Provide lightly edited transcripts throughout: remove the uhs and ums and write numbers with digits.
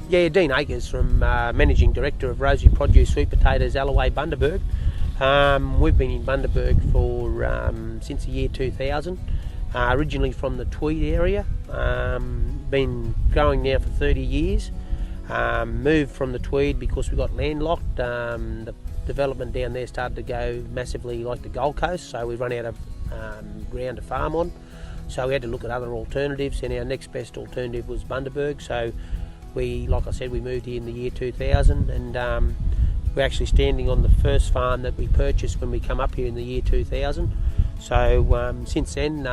Yeah, Dean Akers from Managing Director of Rosy Produce Sweet Potatoes, Alloway, Bundaberg. We've been in Bundaberg for since the year 2000, originally from the Tweed area. Been growing now for 30 years. Moved from the Tweed because we got landlocked. The development down there started to go massively like the Gold Coast, so we run out of ground to farm on. So we had to look at other alternatives, and our next best alternative was Bundaberg. So we, like I said, we moved here in the year 2000, and we're actually standing on the first farm that we purchased when we come up here in the year 2000. So since then,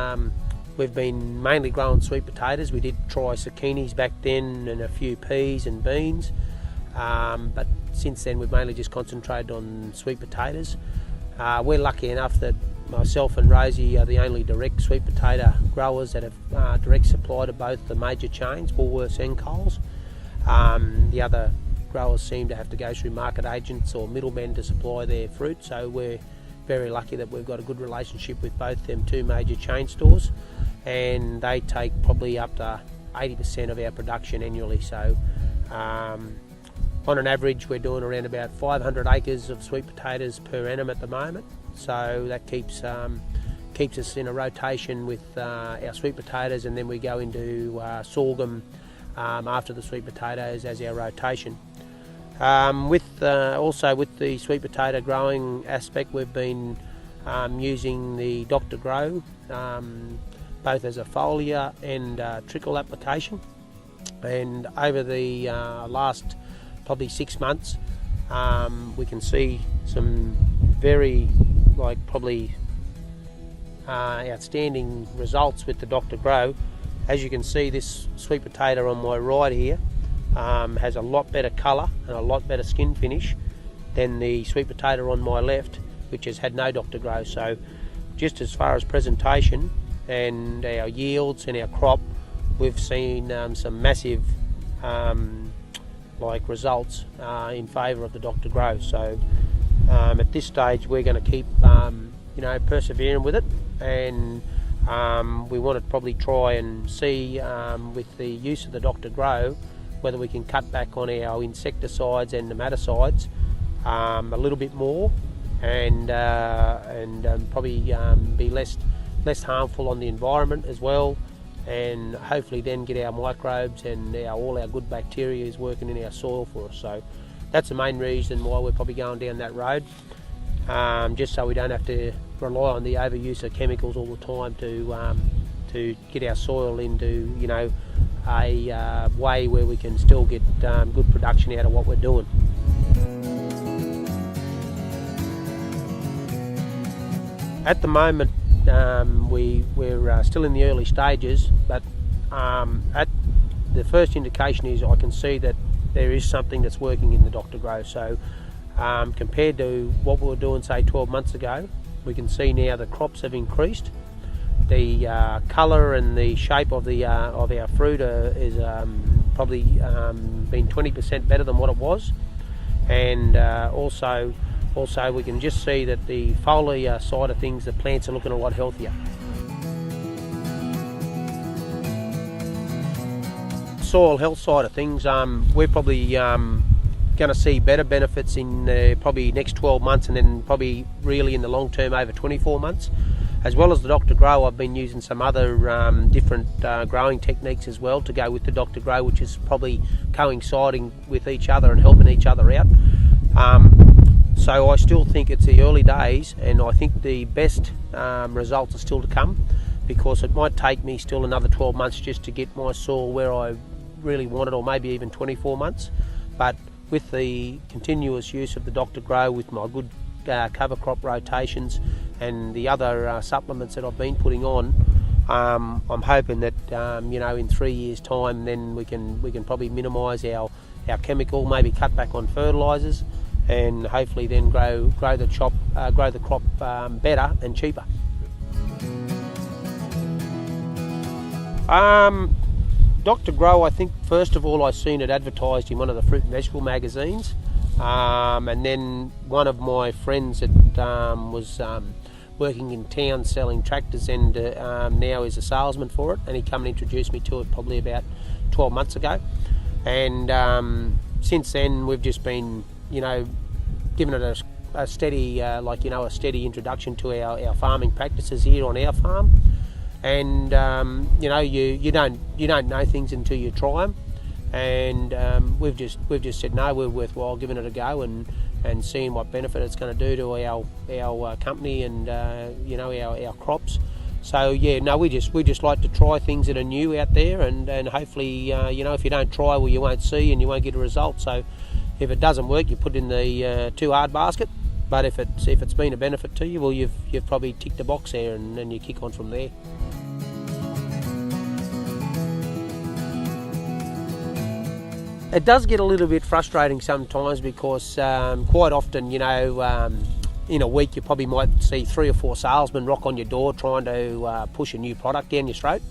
we've been mainly growing sweet potatoes. We did try zucchinis back then and a few peas and beans, but since then we've mainly just concentrated on sweet potatoes. We're lucky enough that myself and Rosie are the only direct sweet potato growers that have direct supply to both the major chains, Woolworths and Coles. The other growers seem to have to go through market agents or middlemen to supply their fruit, so we're very lucky that we've got a good relationship with both them two major chain stores, and they take probably up to 80% of our production annually. So on an average we're doing around about 500 acres of sweet potatoes per annum at the moment, so that keeps us in a rotation with our sweet potatoes, and then we go into sorghum after the sweet potatoes as our rotation. Also with the sweet potato growing aspect, we've been using the Dr. Grow both as a foliar and trickle application, and over the last probably 6 months we can see some very probably outstanding results with the Dr. Grow. As you can see, this sweet potato on my right here has a lot better colour and a lot better skin finish than the sweet potato on my left, which has had no Dr. Grow. So just as far as presentation and our yields and our crop, we've seen some massive results in favour of the Dr. Grow. So at this stage we're going to keep persevering with it, and we want to probably try and see with the use of the Dr. Grow whether we can cut back on our insecticides and nematicides a little bit more, and probably be less harmful on the environment as well, and hopefully then get our microbes and all our good bacteria is working in our soil for us. So that's the main reason why we're probably going down that road, just so we don't have to rely on the overuse of chemicals all the time to get our soil into a way where we can still get good production out of what we're doing. At the moment we're still in the early stages, but at the first indication is I can see that there is something that's working in the Dr. Grow. So compared to what we were doing say 12 months ago, we can see now the crops have increased. The colour and the shape of our fruit is probably been 20% better than what it was, and also we can just see that the foliar side of things, the plants are looking a lot healthier. Soil health side of things, we're probably going to see better benefits in probably next 12 months, and then probably really in the long term over 24 months. As well as the Dr. Grow, I've been using some other different growing techniques as well to go with the Dr. Grow, which is probably coinciding with each other and helping each other out. So I still think it's the early days, and I think the best results are still to come, because it might take me still another 12 months just to get my soil where I really want it, or maybe even 24 months. But with the continuous use of the Dr. Grow, with my good cover crop rotations and the other supplements that I've been putting on, I'm hoping that in 3 years' time, then we can probably minimise our chemical, maybe cut back on fertilisers, and hopefully then grow the crop better and cheaper. Dr. Grow, I think first of all I seen it advertised in one of the fruit and vegetable magazines, and then one of my friends that was working in town selling tractors, and now is a salesman for it, and he come and introduced me to it probably about 12 months ago. And since then we've just been, giving it a steady, a steady introduction to our farming practices here on our farm. And you don't know things until you try them. And we've just said no, we're worthwhile giving it a go and seeing what benefit it's going to do to our company and our crops. So yeah, no, we just like to try things that are new out there, and hopefully if you don't try, well, you won't see and you won't get a result. So if it doesn't work, you put it in the too hard basket. But if it's been a benefit to you, well, you've probably ticked the box there, and then you kick on from there. It does get a little bit frustrating sometimes because quite often, in a week you probably might see 3 or 4 salesmen rock on your door trying to push a new product down your throat.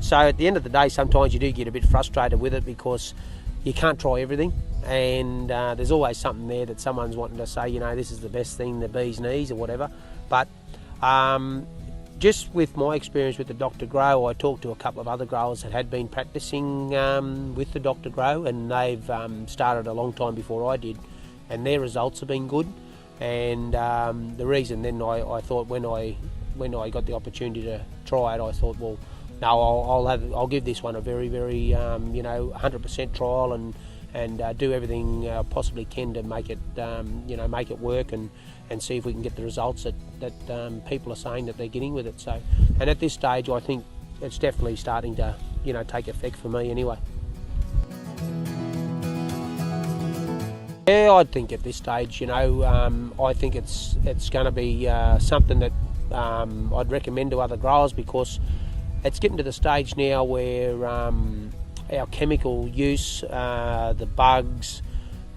So at the end of the day, sometimes you do get a bit frustrated with it because you can't try everything, and there's always something there that someone's wanting to say, this is the best thing, the bee's knees or whatever. But just with my experience with the Dr. Grow, I talked to a couple of other growers that had been practicing with the Dr. Grow, and they've started a long time before I did, and their results have been good. And the reason then I thought when I got the opportunity to try it, I thought, well, no, I'll give this one a very, very 100% trial and do everything I possibly can to make it make it work and see if we can get the results that people are saying that they're getting with it. So, and at this stage, I think it's definitely starting to take effect for me anyway. Yeah, I think at this stage, I think it's going to be something that I'd recommend to other growers, because it's getting to the stage now where our chemical use, the bugs,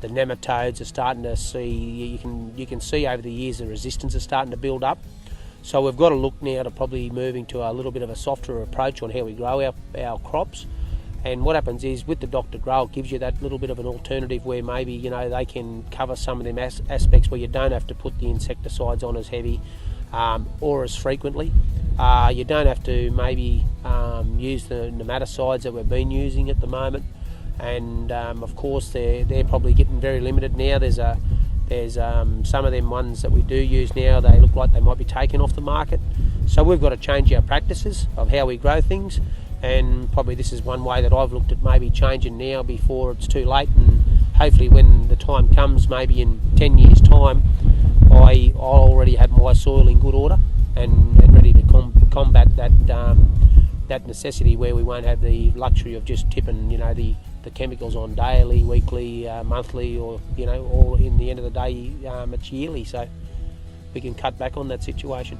the nematodes are starting to see. You can see over the years the resistance is starting to build up. So we've got to look now to probably moving to a little bit of a softer approach on how we grow our crops. And what happens is with the Dr. Grow, it gives you that little bit of an alternative where maybe they can cover some of them aspects where you don't have to put the insecticides on as heavy or as frequently. You don't have to maybe use the nematicides that we've been using at the moment, and of course they're probably getting very limited now. There's some of them ones that we do use now, they look like they might be taken off the market. So we've got to change our practices of how we grow things, and probably this is one way that I've looked at maybe changing now before it's too late, and hopefully when the time comes, maybe in 10 years time, I'll already have my soil in good order and ready to combat that necessity where we won't have the luxury of just tipping the chemicals on daily, weekly, monthly, or in the end of the day it's yearly, so we can cut back on that situation.